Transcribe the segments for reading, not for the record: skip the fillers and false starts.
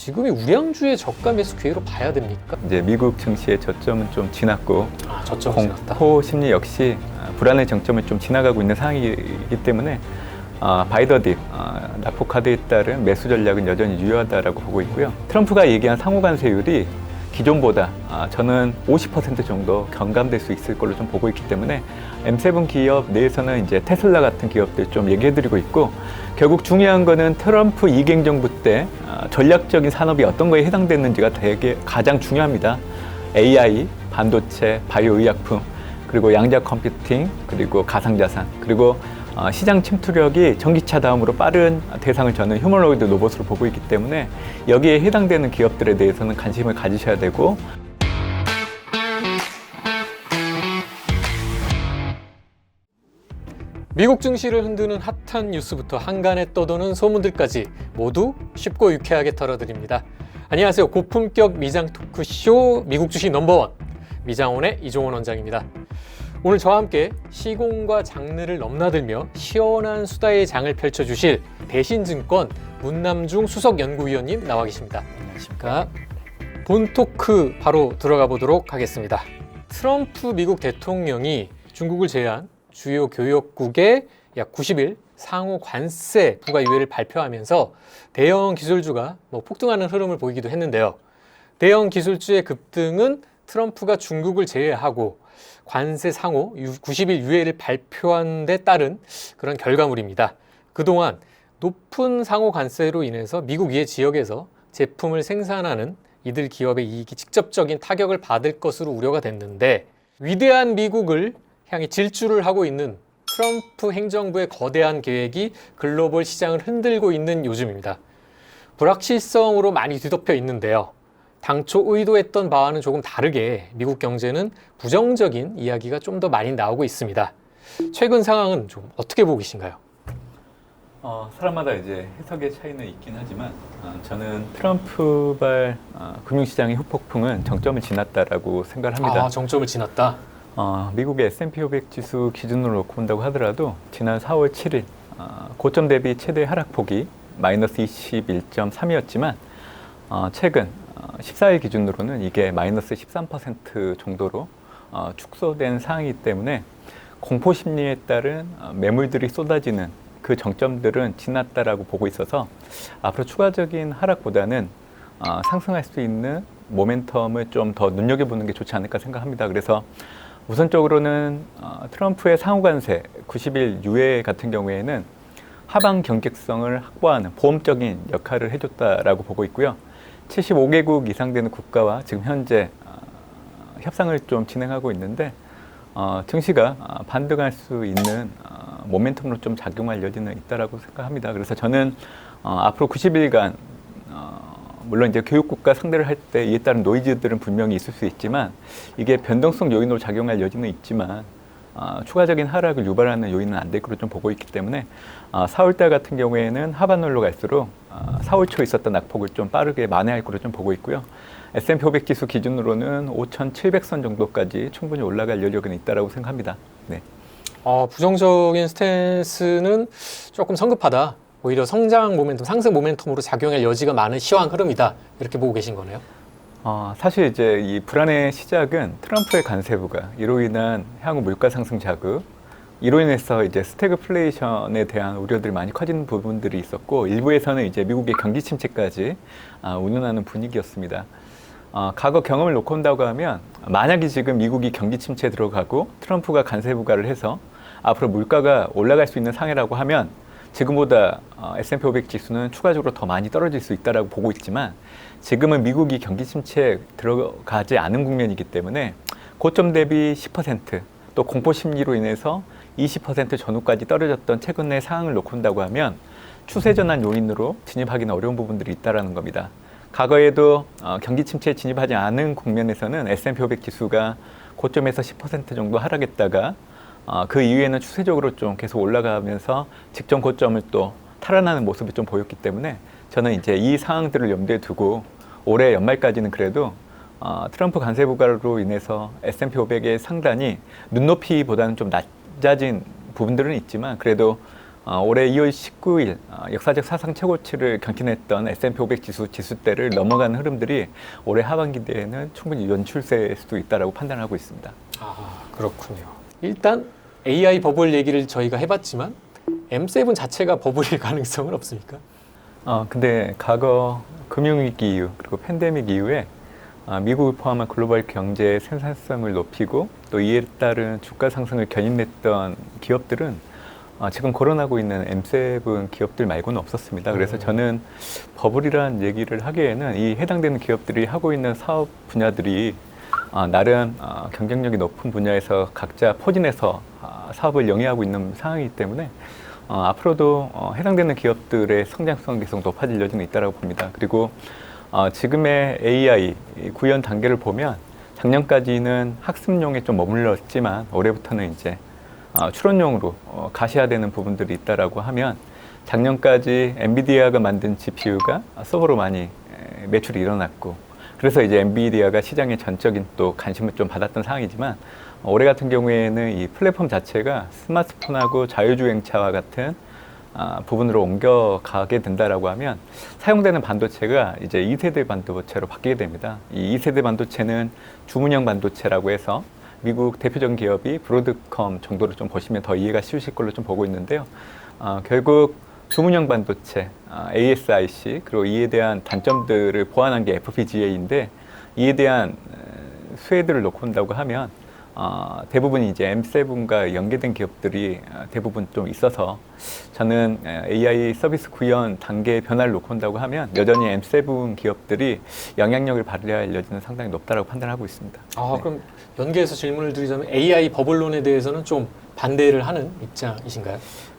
지금이 우량주의 저가 매수 기회로 봐야 됩니까? 이제 미국 증시의 저점은 좀 지났고 저점 지났다. 공포 심리 역시 불안의 정점을 좀 지나가고 있는 상황이기 때문에 바이더딥 낙폭 카드에 따른 매수 전략은 여전히 유효하다라고 보고 있고요. 트럼프가 얘기한 상호 관세율이 기존보다 저는 50% 정도 경감될 수 있을 걸로 좀 보고 있기 때문에 M7 기업 내에서는 이제 테슬라 같은 기업들 좀 얘기해드리고 있고, 결국 중요한 거는 트럼프 2기 정부 때 전략적인 산업이 어떤 거에 해당됐는지가 되게 가장 중요합니다. AI, 반도체, 바이오 의약품, 그리고 양자 컴퓨팅, 그리고 가상자산, 그리고 시장 침투력이 전기차 다음으로 빠른 대상을 저는 휴머노이드 로봇으로 보고 있기 때문에 여기에 해당되는 기업들에 대해서는 관심을 가지셔야 되고, 미국 증시를 흔드는 핫한 뉴스부터 한간에 떠도는 소문들까지 모두 쉽고 유쾌하게 털어드립니다. 안녕하세요. 고품격 미장 토크쇼 미국 주식 넘버원 미장원의 이종원 원장입니다. 오늘 저와 함께 시공과 장르를 넘나들며 시원한 수다의 장을 펼쳐주실 대신증권 문남중 수석연구위원님 나와 계십니다. 안녕하십니까. 본 토크 바로 들어가 보도록 하겠습니다. 트럼프 미국 대통령이 중국을 제외한 주요 교역국에 약 90일 상호 관세 부과 유예를 발표하면서 대형 기술주가 폭등하는 흐름을 보이기도 했는데요. 대형 기술주의 급등은 트럼프가 중국을 제외하고 관세 상호 90일 유예를 발표한 데 따른 그런 결과물입니다. 그동안 높은 상호 관세로 인해서 미국 이해 지역에서 제품을 생산하는 이들 기업의 이익이 직접적인 타격을 받을 것으로 우려가 됐는데, 위대한 미국을 향해 질주를 하고 있는 트럼프 행정부의 거대한 계획이 글로벌 시장을 흔들고 있는 요즘입니다. 불확실성으로 많이 뒤덮여 있는데요. 당초 의도했던 바와는 조금 다르게 미국 경제는 부정적인 이야기가 좀 더 많이 나오고 있습니다. 최근 상황은 좀 어떻게 보고 계신가요? 사람마다 이제 해석의 차이는 있긴 하지만 저는 트럼프발 금융시장의 후폭풍은 정점을 지났다라고 생각을 합니다. 정점을 지났다. 미국의 S&P 500 지수 기준으로 놓고 본다고 하더라도 지난 4월 7일 고점 대비 최대 하락폭이 마이너스 21.3이었지만 최근 14일 기준으로는 이게 마이너스 13% 정도로 축소된 상황이기 때문에 공포 심리에 따른 매물들이 쏟아지는 그 정점들은 지났다라고 보고 있어서 앞으로 추가적인 하락보다는 상승할 수 있는 모멘텀을 좀 더 눈여겨보는 게 좋지 않을까 생각합니다. 그래서 우선적으로는 트럼프의 상호관세 90일 유예 같은 경우에는 하방 경직성을 확보하는 보험적인 역할을 해줬다라고 보고 있고요. 75개국 이상 되는 국가와 지금 현재 협상을 좀 진행하고 있는데 증시가 반등할 수 있는 모멘텀으로 좀 작용할 여지는 있다라고 생각합니다. 그래서 저는 앞으로 90일간 물론 이제 교육국가 상대를 할 때 이에 따른 노이즈들은 분명히 있을 수 있지만 이게 변동성 요인으로 작용할 여지는 있지만 추가적인 하락을 유발하는 요인은 안 될 것으로 좀 보고 있기 때문에 4월달 같은 경우에는 하반월로 갈수록 4월 초에 있었던 낙폭을 좀 빠르게 만회할 것으로 좀 보고 있고요. S&P 500 지수 기준으로는 5,700선 정도까지 충분히 올라갈 여력은 있다라고 생각합니다. 네. 부정적인 스탠스는 조금 성급하다. 오히려 성장 모멘텀, 상승 모멘텀으로 작용할 여지가 많은 시황 흐름이다. 이렇게 보고 계신 거네요. 사실 이제 이 불안의 시작은 트럼프의 관세부가 이로 인한 향후 물가 상승 자극, 이로 인해서 이제 스태그플레이션에 대한 우려들이 많이 커지는 부분들이 있었고, 일부에서는 이제 미국의 경기 침체까지 운운하는 분위기였습니다. 과거 경험을 놓고 온다고 하면 만약에 지금 미국이 경기 침체에 들어가고 트럼프가 관세 부과를 해서 앞으로 물가가 올라갈 수 있는 상황이라고 하면 지금보다 S&P 500 지수는 추가적으로 더 많이 떨어질 수 있다고 보고 있지만, 지금은 미국이 경기 침체에 들어가지 않은 국면이기 때문에 고점 대비 10%, 또 공포 심리로 인해서 20% 전후까지 떨어졌던 최근의 상황을 놓고 온다고 하면 추세 전환 요인으로 진입하기는 어려운 부분들이 있다는 겁니다. 과거에도 경기 침체에 진입하지 않은 국면에서는 S&P 500 지수가 고점에서 10% 정도 하락했다가 그 이후에는 추세적으로 좀 계속 올라가면서 직전 고점을 또 탈환하는 모습을 좀 보였기 때문에 저는 이제 이 상황들을 염두에 두고 올해 연말까지는 그래도 트럼프 관세 부과로 인해서 S&P 500의 상단이 눈높이보다는 좀 낮아진 부분들은 있지만 그래도 올해 2월 19일 역사적 사상 최고치를 경신했던 S&P 500 지수대를 넘어가는 흐름들이 올해 하반기에는 충분히 연출될 수도 있다고 판단하고 있습니다. 그렇군요. 일단 AI 버블 얘기를 저희가 해봤지만 M7 자체가 버블일 가능성은 없습니까? 근데 과거 금융위기 이후 그리고 팬데믹 이후에 미국을 포함한 글로벌 경제의 생산성을 높이고 또 이에 따른 주가 상승을 견인했던 기업들은 지금 거론하고 있는 M7 기업들 말고는 없었습니다. 그래서 저는 버블이라는 얘기를 하기에는 이 해당되는 기업들이 하고 있는 사업 분야들이 나름 경쟁력이 높은 분야에서 각자 포진해서 사업을 영위하고 있는 상황이기 때문에 앞으로도 해당되는 기업들의 성장성이 계속 높아질 여지는 있다고 봅니다. 그리고 지금의 AI 구현 단계를 보면 작년까지는 학습용에 좀 머물렀지만 올해부터는 이제 추론용으로 가시화되는 부분들이 있다라고 하면 작년까지 엔비디아가 만든 GPU가 서버로 많이 매출이 일어났고 그래서 이제 엔비디아가 시장의 전적인 또 관심을 좀 받았던 상황이지만 올해 같은 경우에는 이 플랫폼 자체가 스마트폰하고 자율주행차와 같은 부분으로 옮겨가게 된다라고 하면 사용되는 반도체가 이제 2세대 반도체로 바뀌게 됩니다. 이 2세대 반도체는 주문형 반도체라고 해서 미국 대표적인 기업이 브로드컴 정도로 좀 보시면 더 이해가 쉬우실 걸로 좀 보고 있는데요. 결국 주문형 반도체, ASIC, 그리고 이에 대한 단점들을 보완한 게 FPGA인데 이에 대한 수혜들을 놓고 본다고 하면 대부분 이제 M7과 연계된 기업들이 대부분 좀 있어서 저는 AI 서비스 구현 단계의 변화를 놓고 본다고 하면 여전히 M7 기업들이 영향력을 발휘할 여지는 상당히 높다고 판단하고 있습니다. 네. 그럼 연계해서 질문을 드리자면 AI 버블론에 대해서는 좀 반대를 하는 입장이신가요?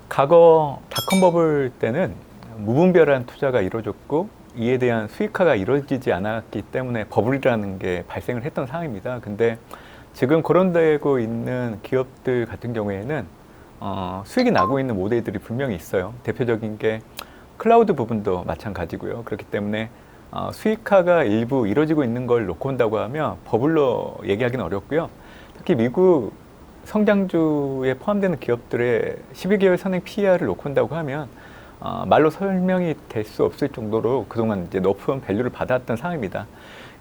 과거 닷컴 버블 때는 무분별한 투자가 이루어졌고 이에 대한 수익화가 이루어지지 않았기 때문에 버블이라는 게 발생을 했던 상황입니다. 근데 지금 거론되고 있는 기업들 같은 경우에는 수익이 나고 있는 모델들이 분명히 있어요. 대표적인 게 클라우드 부분도 마찬가지고요. 그렇기 때문에 수익화가 일부 이루어지고 있는 걸 놓고 온다고 하면 버블로 얘기하기는 어렵고요. 특히 미국 성장주에 포함되는 기업들의 12개월 선행 PER을 놓고 온다고 하면 말로 설명이 될 수 없을 정도로 그동안 이제 높은 밸류를 받았던 상황입니다.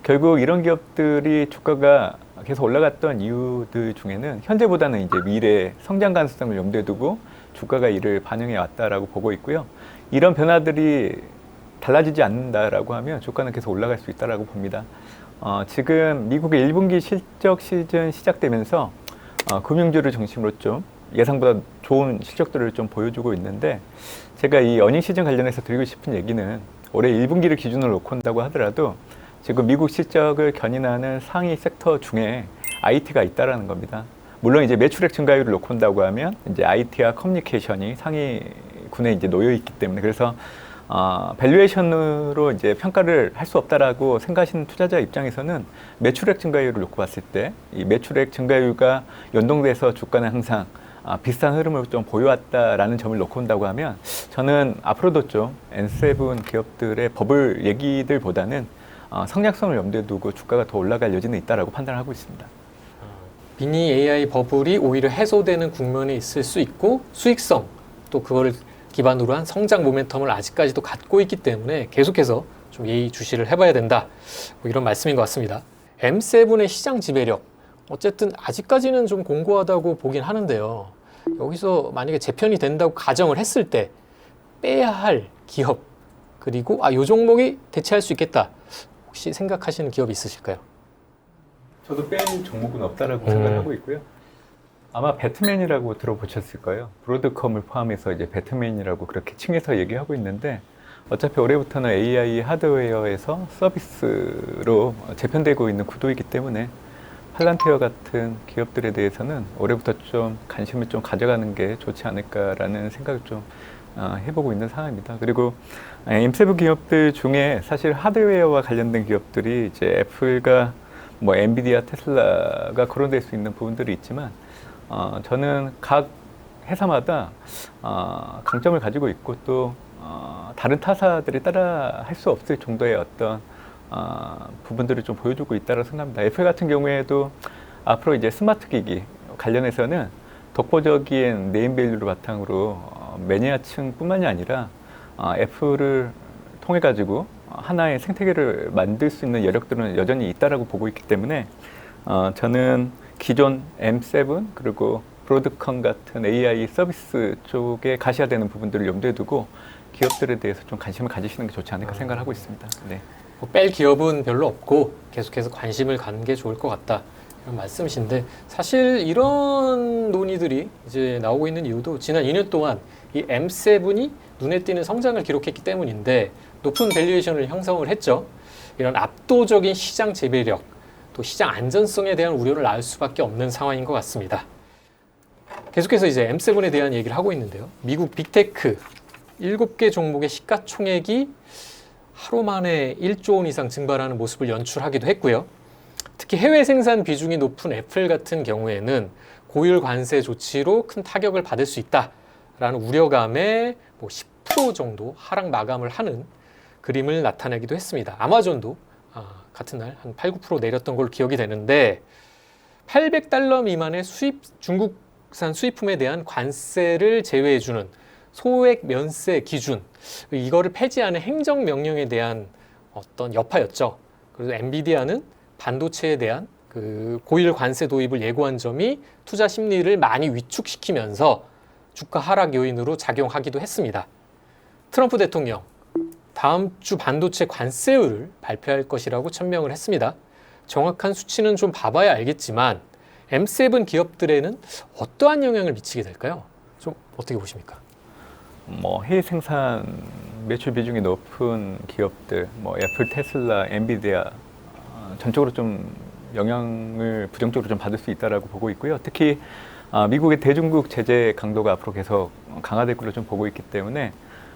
결국 이런 기업들이 주가가 계속 올라갔던 이유들 중에는 현재보다는 이제 미래 성장 가능성을 염두에 두고 주가가 이를 반영해 왔다라고 보고 있고요. 이런 변화들이 달라지지 않는다라고 하면 주가는 계속 올라갈 수 있다라고 봅니다. 지금 미국의 1분기 실적 시즌 시작되면서 금융주를 중심으로 좀 예상보다 좋은 실적들을 좀 보여주고 있는데 제가 이 어닝 시즌 관련해서 드리고 싶은 얘기는 올해 1분기를 기준으로 놓고 온다고 하더라도 지금 미국 실적을 견인하는 상위 섹터 중에 IT가 있다라는 겁니다. 물론 이제 매출액 증가율을 놓고 온다고 하면 이제 IT와 커뮤니케이션이 상위군에 이제 놓여 있기 때문에 그래서 밸류에이션으로 이제 평가를 할 수 없다라고 생각하시는 투자자 입장에서는 매출액 증가율을 놓고 봤을 때 이 매출액 증가율과 연동돼서 주가는 항상 비슷한 흐름을 좀 보여왔다라는 점을 놓고 온다고 하면 저는 앞으로도 좀 N7 기업들의 버블 얘기들보다는 성장성을 염두에 두고 주가가 더 올라갈 여지는 있다라고 판단하고 있습니다. 미니 AI 버블이 오히려 해소되는 국면에 있을 수 있고 수익성 또 그거를 기반으로 한 성장 모멘텀을 아직까지도 갖고 있기 때문에 계속해서 좀 예의주시를 해봐야 된다. 뭐 이런 말씀인 것 같습니다. M7의 시장 지배력 어쨌든 아직까지는 좀 공고하다고 보긴 하는데요. 여기서 만약에 재편이 된다고 가정을 했을 때 빼야 할 기업 그리고 이 종목이 대체할 수 있겠다. 혹시 생각하시는 기업이 있으실까요? 저도 뺀 종목은 없다라고 생각하고 있고요. 아마 배트맨이라고 들어보셨을 거예요. 브로드컴을 포함해서 이제 배트맨이라고 그렇게 칭해서 얘기하고 있는데 어차피 올해부터는 AI 하드웨어에서 서비스로 재편되고 있는 구도이기 때문에 팔란티어 같은 기업들에 대해서는 올해부터 좀 관심을 좀 가져가는 게 좋지 않을까라는 생각을 좀 해보고 있는 상황입니다. 그리고 M7 기업들 중에 사실 하드웨어와 관련된 기업들이 이제 애플과 뭐 엔비디아, 테슬라가 거론될 수 있는 부분들이 있지만 저는 각 회사마다 강점을 가지고 있고 또 다른 타사들이 따라 할 수 없을 정도의 어떤 부분들을 좀 보여주고 있다고 생각합니다. 애플 같은 경우에도 앞으로 이제 스마트 기기 관련해서는 독보적인 네임밸류를 바탕으로 매니아층뿐만이 아니라 애플을 통해 가지고 하나의 생태계를 만들 수 있는 여력들은 여전히 있다라고 보고 있기 때문에 저는 기존 M7 그리고 브로드컴 같은 AI 서비스 쪽에 가시화되는 부분들을 염두에 두고 기업들에 대해서 좀 관심을 가지시는 게 좋지 않을까 생각을 하고 있습니다. 네. 뭐뺄 기업은 별로 없고 계속해서 관심을 갖는 게 좋을 것 같다. 이런 말씀이신데 사실 이런 논의들이 이제 나오고 있는 이유도 지난 2년 동안 이 M7이 눈에 띄는 성장을 기록했기 때문인데 높은 밸류에이션을 형성을 했죠. 이런 압도적인 시장 재배력, 또 시장 안전성에 대한 우려를 낳을 수밖에 없는 상황인 것 같습니다. 계속해서 이제 M7에 대한 얘기를 하고 있는데요. 미국 빅테크 7개 종목의 시가총액이 하루 만에 1조 원 이상 증발하는 모습을 연출하기도 했고요. 특히 해외 생산 비중이 높은 애플 같은 경우에는 고율 관세 조치로 큰 타격을 받을 수 있다라는 우려감에 10% 정도 하락 마감을 하는 그림을 나타내기도 했습니다. 아마존도 같은 날 한 8, 9% 내렸던 걸로 기억이 되는데 $800 미만의 중국산 수입품에 대한 관세를 제외해주는 소액 면세 기준, 이거를 폐지하는 행정명령에 대한 어떤 여파였죠. 그래서 엔비디아는 반도체에 대한 그 고율 관세 도입을 예고한 점이 투자 심리를 많이 위축시키면서 주가 하락 요인으로 작용하기도 했습니다. 트럼프 대통령 다음 주 반도체 관세율을 발표할 것이라고 천명을 했습니다. 정확한 수치는 좀 봐봐야 알겠지만 M7 기업들에는 어떠한 영향을 미치게 될까요? 좀 어떻게 보십니까? 해외 생산 매출 비중이 높은 기업들, 애플, 테슬라, 엔비디아 전적으로 좀 영향을 부정적으로 좀 받을 수 있다라고 보고 있고요. 특히 미국의 대중국 제재 강도가 앞으로 계속 강화될 걸로 좀 보고 있기 때문에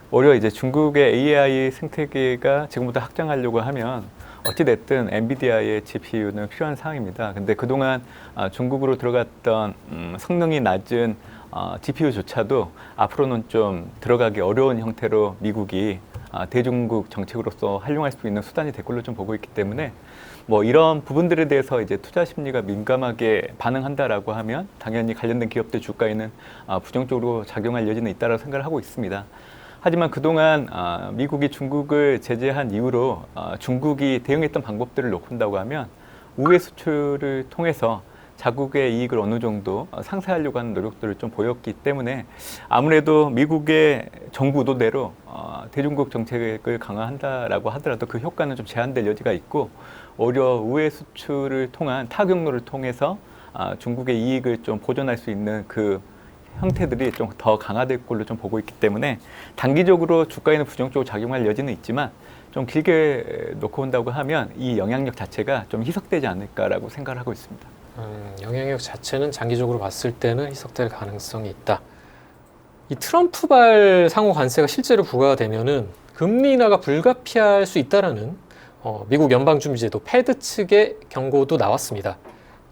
오히려 이제 중국의 AI 생태계가 지금부터 확장하려고 하면 어찌됐든 엔비디아의 GPU는 필요한 상황입니다. 근데 그동안 중국으로 들어갔던 성능이 낮은 GPU조차도 앞으로는 좀 들어가기 어려운 형태로 미국이 대중국 정책으로서 활용할 수 있는 수단이 될 걸로 좀 보고 있기 때문에 이런 부분들에 대해서 이제 투자 심리가 민감하게 반응한다라고 하면 당연히 관련된 기업들 주가에는 부정적으로 작용할 여지는 있다라고 생각을 하고 있습니다. 하지만 그동안 미국이 중국을 제재한 이후로 중국이 대응했던 방법들을 놓고 본다고 하면 우회 수출을 통해서 자국의 이익을 어느 정도 상쇄하려고 하는 노력들을 좀 보였기 때문에 아무래도 미국의 정부도대로 대중국 정책을 강화한다라고 하더라도 그 효과는 좀 제한될 여지가 있고 오히려 우회 수출을 통한 타격로를 통해서 중국의 이익을 좀 보존할 수 있는 그 형태들이 좀 더 강화될 걸로 좀 보고 있기 때문에 단기적으로 주가에는 부정적으로 작용할 여지는 있지만 좀 길게 놓고 본다고 하면 이 영향력 자체가 좀 희석되지 않을까라고 생각을 하고 있습니다. 영향력 자체는 장기적으로 봤을 때는 희석될 가능성이 있다. 이 트럼프발 상호 관세가 실제로 부과가 되면은 금리 인하가 불가피할 수 있다라는 미국 연방준비제도 패드 측의 경고도 나왔습니다.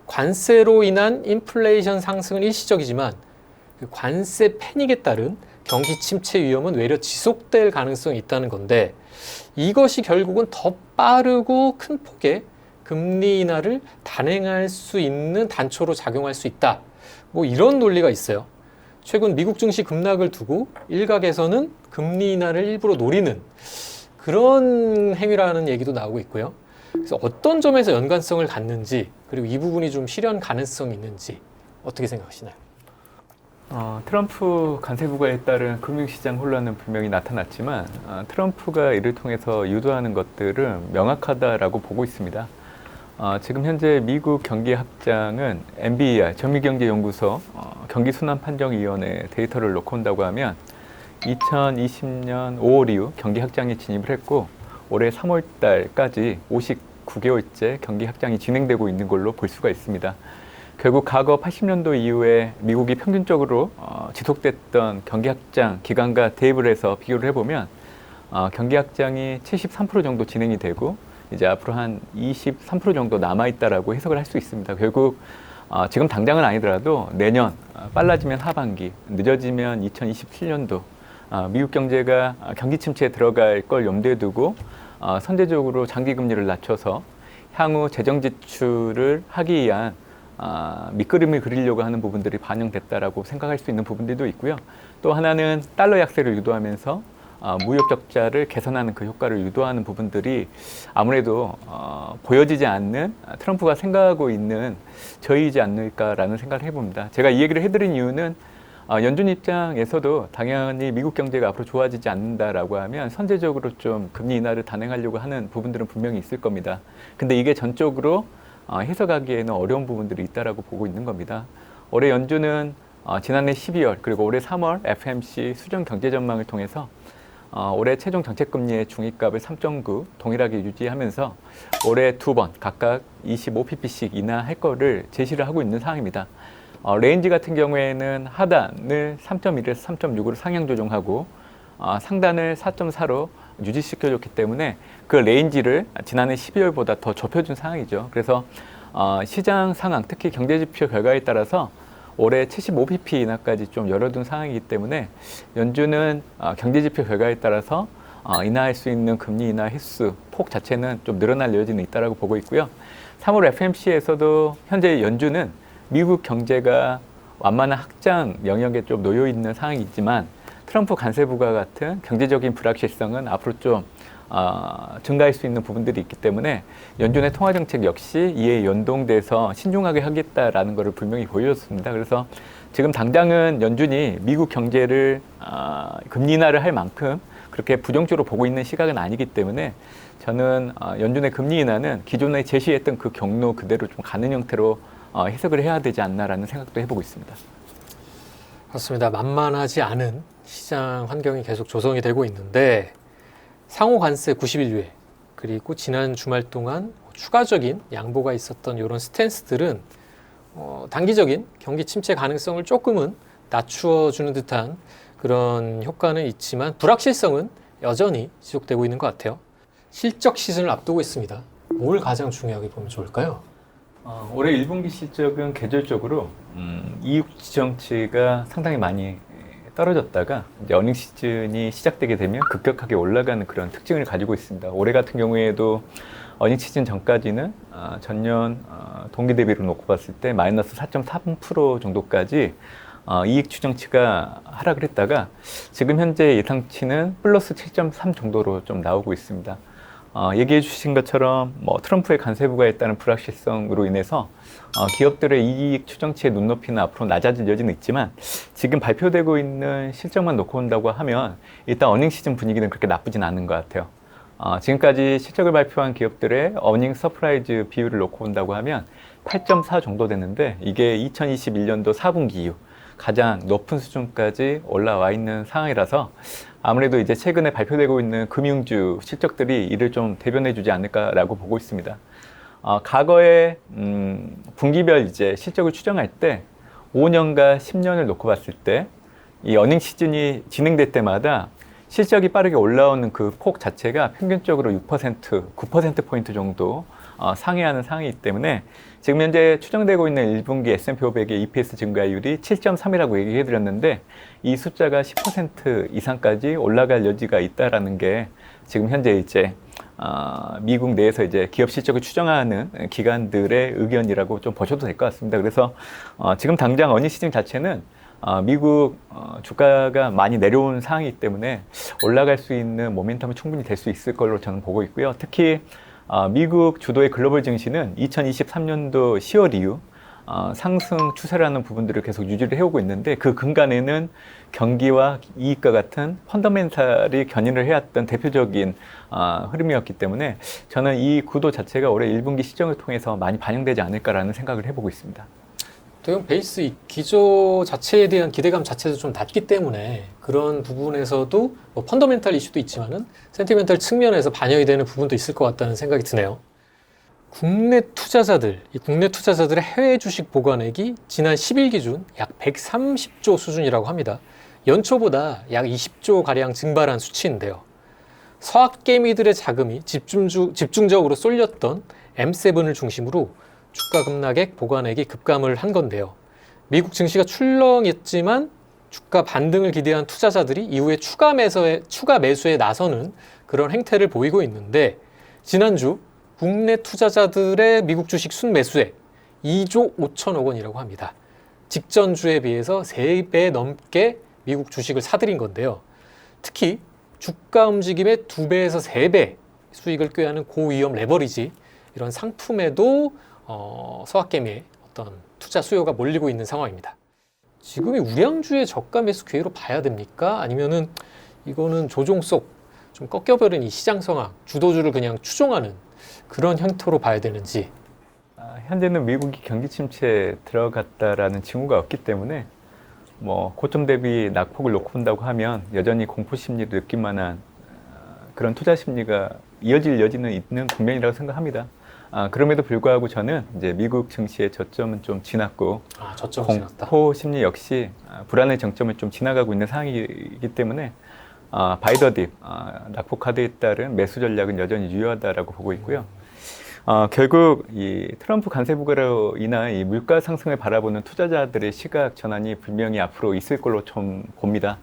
관세로 인한 인플레이션 상승은 일시적이지만 그 관세 패닉에 따른 경기 침체 위험은 외려 지속될 가능성이 있다는 건데 이것이 결국은 더 빠르고 큰 폭의 금리 인하를 단행할 수 있는 단초로 작용할 수 있다. 이런 논리가 있어요. 최근 미국 증시 급락을 두고 일각에서는 금리 인하를 일부러 노리는 그런 행위라는 얘기도 나오고 있고요. 그래서 어떤 점에서 연관성을 갖는지 그리고 이 부분이 좀 실현 가능성이 있는지 어떻게 생각하시나요? 트럼프 관세 부과에 따른 금융시장 혼란은 분명히 나타났지만 트럼프가 이를 통해서 유도하는 것들은 명확하다라고 보고 있습니다. 지금 현재 미국 경기 확장은 NBER 전미경제연구소 경기순환판정위원회 데이터를 놓고 온다고 하면 2020년 5월 이후 경기 확장에 진입을 했고 올해 3월 달까지 59개월째 경기 확장이 진행되고 있는 걸로 볼 수가 있습니다. 결국 과거 80년도 이후에 미국이 평균적으로 지속됐던 경기 확장 기간과 대입을 해서 비교를 해보면 경기 확장이 73% 정도 진행이 되고 이제 앞으로 한 23% 정도 남아있다라고 해석을 할 수 있습니다. 결국 지금 당장은 아니더라도 내년, 빨라지면 하반기, 늦어지면 2027년도 미국 경제가 경기 침체에 들어갈 걸 염두에 두고 선제적으로 장기 금리를 낮춰서 향후 재정 지출을 하기 위한 밑그림을 그리려고 하는 부분들이 반영됐다라고 생각할 수 있는 부분들도 있고요. 또 하나는 달러 약세를 유도하면서 무역 적자를 개선하는 그 효과를 유도하는 부분들이 아무래도 보여지지 않는 트럼프가 생각하고 있는 저희이지 않을까라는 생각을 해봅니다. 제가 이 얘기를 해드린 이유는 연준 입장에서도 당연히 미국 경제가 앞으로 좋아지지 않는다라고 하면 선제적으로 좀 금리 인하를 단행하려고 하는 부분들은 분명히 있을 겁니다. 근데 이게 전적으로 해석하기에는 어려운 부분들이 있다라고 보고 있는 겁니다. 올해 연준은 지난해 12월 그리고 올해 3월 FMC 수정 경제 전망을 통해서 올해 최종 정책금리의 중위값을 3.9 동일하게 유지하면서 올해 두 번 각각 25pp씩 인하할 거를 제시를 하고 있는 상황입니다. 레인지 같은 경우에는 하단을 3.1에서 3.6으로 상향 조정하고 상단을 4.4로 유지시켜줬기 때문에 그 레인지를 지난해 12월보다 더 좁혀준 상황이죠. 그래서 시장 상황, 특히 경제지표 결과에 따라서 올해 75pp 인하까지 좀 열어둔 상황이기 때문에 연준은 경제지표 결과에 따라서 인하할 수 있는 금리 인하 횟수, 폭 자체는 좀 늘어날 여지는 있다고 보고 있고요. 3월 FMC에서도 현재 연준은 미국 경제가 완만한 확장 영역에 좀 놓여 있는 상황이 있지만 트럼프 관세부가 같은 경제적인 불확실성은 앞으로 좀 증가할 수 있는 부분들이 있기 때문에 연준의 통화정책 역시 이에 연동돼서 신중하게 하겠다라는 것을 분명히 보여줬습니다. 그래서 지금 당장은 연준이 미국 경제를 금리 인하를 할 만큼 그렇게 부정적으로 보고 있는 시각은 아니기 때문에 저는 연준의 금리 인하는 기존에 제시했던 그 경로 그대로 좀 가는 형태로 해석을 해야 되지 않나라는 생각도 해보고 있습니다. 그렇습니다. 만만하지 않은 시장 환경이 계속 조성이 되고 있는데 상호 관세 90일 그리고 지난 주말 동안 추가적인 양보가 있었던 이런 스탠스들은 단기적인 경기 침체 가능성을 조금은 낮추어주는 듯한 그런 효과는 있지만 불확실성은 여전히 지속되고 있는 것 같아요. 실적 시즌을 앞두고 있습니다. 뭘 가장 중요하게 보면 좋을까요? 올해 1분기 실적은 계절적으로 이익 지정치가 상당히 많이 떨어졌다가 이제 어닝 시즌이 시작되게 되면 급격하게 올라가는 그런 특징을 가지고 있습니다. 올해 같은 경우에도 어닝 시즌 전까지는 전년 동기 대비로 놓고 봤을 때 마이너스 4.3% 정도까지 이익 추정치가 하락을 했다가 지금 현재 예상치는 플러스 7.3 정도로 좀 나오고 있습니다. 얘기해 주신 것처럼 트럼프의 관세 부과에 따른 불확실성으로 인해서 기업들의 이익 추정치의 눈높이는 앞으로 낮아질 여지는 있지만 지금 발표되고 있는 실적만 놓고 온다고 하면 일단 어닝 시즌 분위기는 그렇게 나쁘진 않은 것 같아요. 지금까지 실적을 발표한 기업들의 어닝 서프라이즈 비율을 놓고 온다고 하면 8.4 정도 됐는데 이게 2021년도 4분기 이후 가장 높은 수준까지 올라와 있는 상황이라서 아무래도 이제 최근에 발표되고 있는 금융주 실적들이 이를 좀 대변해 주지 않을까라고 보고 있습니다. 과거에 분기별 이제 실적을 추정할 때 5년과 10년을 놓고 봤을 때 이 어닝 시즌이 진행될 때마다 실적이 빠르게 올라오는 그 폭 자체가 평균적으로 6%, 9%포인트 정도 상회하는 상황이기 때문에 지금 현재 추정되고 있는 1분기 S&P 500의 EPS 증가율이 7.3이라고 얘기해 드렸는데 이 숫자가 10% 이상까지 올라갈 여지가 있다라는 게 지금 현재 이제 미국 내에서 이제 기업 실적을 추정하는 기관들의 의견이라고 좀 보셔도 될 것 같습니다. 그래서 지금 당장 어닝 시즌 자체는 미국 주가가 많이 내려온 상황이기 때문에 올라갈 수 있는 모멘텀이 충분히 될 수 있을 걸로 저는 보고 있고요. 특히 미국 주도의 글로벌 증시는 2023년도 10월 이후 상승 추세라는 부분들을 계속 유지를 해오고 있는데 그 근간에는 경기와 이익과 같은 펀더멘탈이 견인을 해왔던 대표적인 흐름이었기 때문에 저는 이 구도 자체가 올해 1분기 시정을 통해서 많이 반영되지 않을까라는 생각을 해보고 있습니다. 또형 베이스 이 기조 자체에 대한 기대감 자체도 좀 낮기 때문에 그런 부분에서도 펀더멘탈 이슈도 있지만은 센티멘탈 측면에서 반영이 되는 부분도 있을 것 같다는 생각이 드네요. 국내 투자자들의 해외 주식 보관액이 지난 10일 기준 약 130조 수준이라고 합니다. 연초보다 약 20조 가량 증발한 수치인데요. 서학개미들의 자금이 집중적으로 쏠렸던 M7을 중심으로 주가 급락액 보관액이 급감을 한 건데요. 미국 증시가 출렁였지만 주가 반등을 기대한 투자자들이 이후에 추가 매수에 나서는 그런 행태를 보이고 있는데 지난주 국내 투자자들의 미국 주식 순매수액 2조 5천억 원이라고 합니다. 직전 주에 비해서 3배 넘게 미국 주식을 사들인 건데요. 특히 주가 움직임의 2배에서 3배 수익을 꾀하는 고위험 레버리지 이런 상품에도 서학개미의 어떤 투자 수요가 몰리고 있는 상황입니다. 지금이 우량주의 저가 매수 기회로 봐야 됩니까? 아니면은 이거는 조종 속 좀 꺾여버린 이 시장 상황, 주도주를 그냥 추종하는 그런 형태로 봐야 되는지. 현재는 미국이 경기 침체에 들어갔다라는 징후가 없기 때문에 뭐 고점 대비 낙폭을 놓고 본다고 하면 여전히 공포 심리를 느낄 만한 그런 투자 심리가 이어질 여지는 있는 국면이라고 생각합니다. 그럼에도 불구하고 저는 이제 미국 증시의 저점은 좀 지났고 저점 지났다. 공포 심리 역시 불안의 정점을 좀 지나가고 있는 상황이기 때문에 바이더딥 낙폭 카드에 따른 매수 전략은 여전히 유효하다라고 보고 있고요. 결국 이 트럼프 관세 부과로 인한 이 물가 상승을 바라보는 투자자들의 시각 전환이 분명히 앞으로 있을 걸로 좀 봅니다.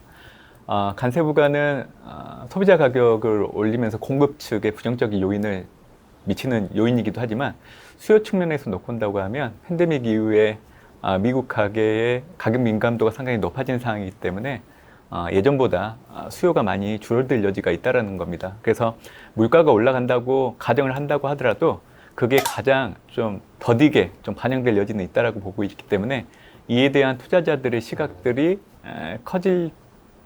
관세 부과는 소비자 가격을 올리면서 공급 측에 부정적인 요인을 미치는 요인이기도 하지만 수요 측면에서 놓고 본다고 하면 팬데믹 이후에 미국 가계의 가격 민감도가 상당히 높아진 상황이기 때문에 예전보다 수요가 많이 줄어들 여지가 있다는 겁니다. 그래서 물가가 올라간다고 가정을 한다고 하더라도 그게 가장 좀 더디게 좀 반영될 여지는 있다라고 보고 있기 때문에 이에 대한 투자자들의 시각들이 커질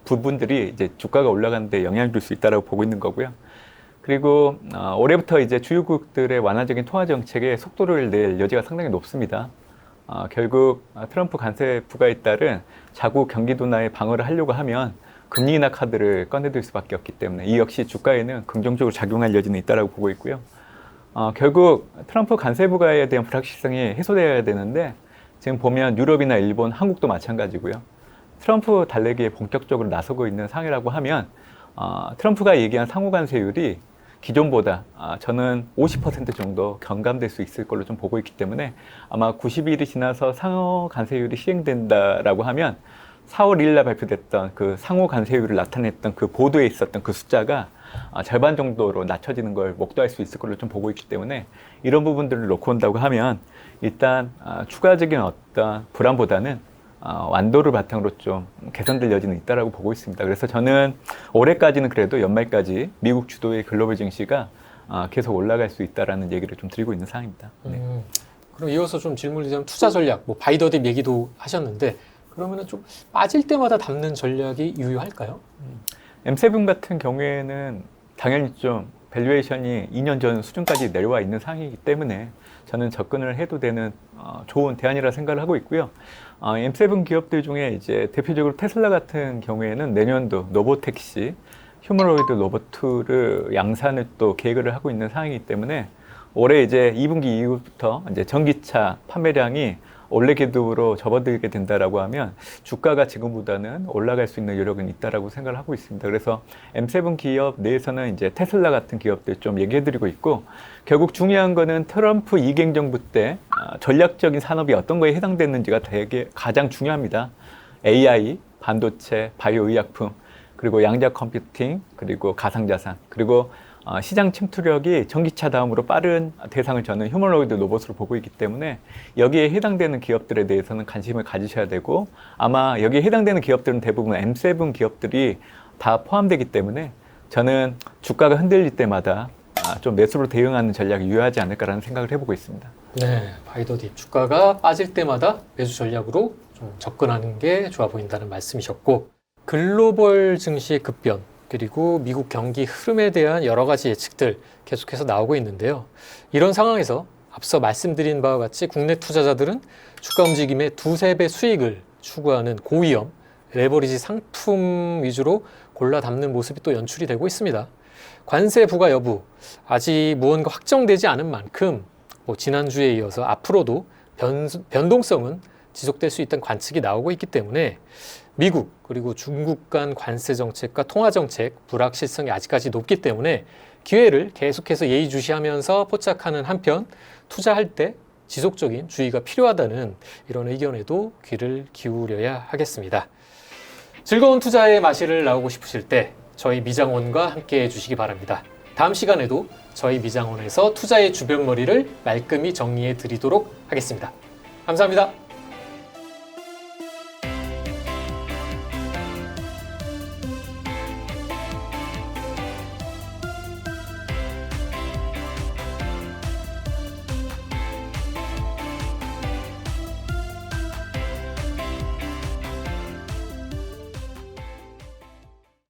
부분들이 이제 주가가 올라가는 데 영향을 줄 수 있다라고 보고 있는 거고요. 그리고 올해부터 이제 주요국들의 완화적인 통화 정책에 속도를 낼 여지가 상당히 높습니다. 결국 트럼프 관세 부과에 따른 자국 경기 둔화의 방어를 하려고 하면 금리 인하 카드를 꺼내들 수밖에 없기 때문에 이 역시 주가에는 긍정적으로 작용할 여지는 있다라고 보고 있고요. 결국 트럼프 관세 부과에 대한 불확실성이 해소되어야 되는데 지금 보면 유럽이나 일본, 한국도 마찬가지고요. 트럼프 달래기에 본격적으로 나서고 있는 상황이라고 하면 트럼프가 얘기한 상호 관세율이 기존보다 저는 50% 정도 경감될 수 있을 걸로 좀 보고 있기 때문에 아마 90일이 지나서 상호 관세율이 시행된다라고 하면 4월 1일 날 발표됐던 그 상호 관세율을 나타냈던 그 보도에 있었던 그 숫자가 절반 정도로 낮춰지는 걸 목도할 수 있을 걸로 좀 보고 있기 때문에 이런 부분들을 놓고 온다고 하면 일단 추가적인 어떤 불안보다는 완도를 바탕으로 좀 개선될 여지는 있다라고 보고 있습니다. 그래서 저는 올해까지는 그래도 연말까지 미국 주도의 글로벌 증시가 계속 올라갈 수 있다라는 얘기를 좀 드리고 있는 상황입니다. 네. 그럼 이어서 좀 질문을 드리자면 투자 전략, 뭐 바이더딥 얘기도 하셨는데 그러면은 좀 빠질 때마다 담는 전략이 유효할까요? M7 같은 경우에는 당연히 좀 밸류에이션이 2년 전 수준까지 내려와 있는 상황이기 때문에 저는 접근을 해도 되는 좋은 대안이라 생각을 하고 있고요. M7 기업들 중에 이제 대표적으로 테슬라 같은 경우에는 내년도 로보택시, 휴머노이드 로봇2를 양산을 또 계획을 하고 있는 상황이기 때문에 올해 이제 2분기 이후부터 이제 전기차 판매량이 원래 궤도로 접어들게 된다라고 하면 주가가 지금보다는 올라갈 수 있는 여력은 있다라고 생각을 하고 있습니다. 그래서 M7 기업 내에서는 이제 테슬라 같은 기업들 좀 얘기해드리고 있고 결국 중요한 거는 트럼프 이갱 정부 때 전략적인 산업이 어떤 거에 해당됐는지가 되게 가장 중요합니다. AI, 반도체, 바이오 의약품, 그리고 양자 컴퓨팅, 그리고 가상자산, 그리고 시장 침투력이 전기차 다음으로 빠른 대상을 저는 휴머노이드 로봇으로 보고 있기 때문에 여기에 해당되는 기업들에 대해서는 관심을 가지셔야 되고 아마 여기에 해당되는 기업들은 대부분 M7 기업들이 다 포함되기 때문에 저는 주가가 흔들릴 때마다 좀 매수로 대응하는 전략이 유효하지 않을까라는 생각을 해보고 있습니다. 네, 바이더딥 주가가 빠질 때마다 매수 전략으로 좀 접근하는 게 좋아 보인다는 말씀이셨고 글로벌 증시의 급변 그리고 미국 경기 흐름에 대한 여러 가지 예측들 계속해서 나오고 있는데요. 이런 상황에서 앞서 말씀드린 바와 같이 국내 투자자들은 주가 움직임의 2~3배 수익을 추구하는 고위험, 레버리지 상품 위주로 골라 담는 모습이 또 연출이 되고 있습니다. 관세 부과 여부, 아직 무언가 확정되지 않은 만큼 지난주에 이어서 앞으로도 변동성은 지속될 수 있다는 관측이 나오고 있기 때문에 미국 그리고 중국 간 관세 정책과 통화 정책 불확실성이 아직까지 높기 때문에 기회를 계속해서 예의주시하면서 포착하는 한편 투자할 때 지속적인 주의가 필요하다는 이런 의견에도 귀를 기울여야 하겠습니다. 즐거운 투자의 마실을 나오고 싶으실 때 저희 미장원과 함께 해주시기 바랍니다. 다음 시간에도 저희 미장원에서 투자의 주변머리를 말끔히 정리해 드리도록 하겠습니다. 감사합니다.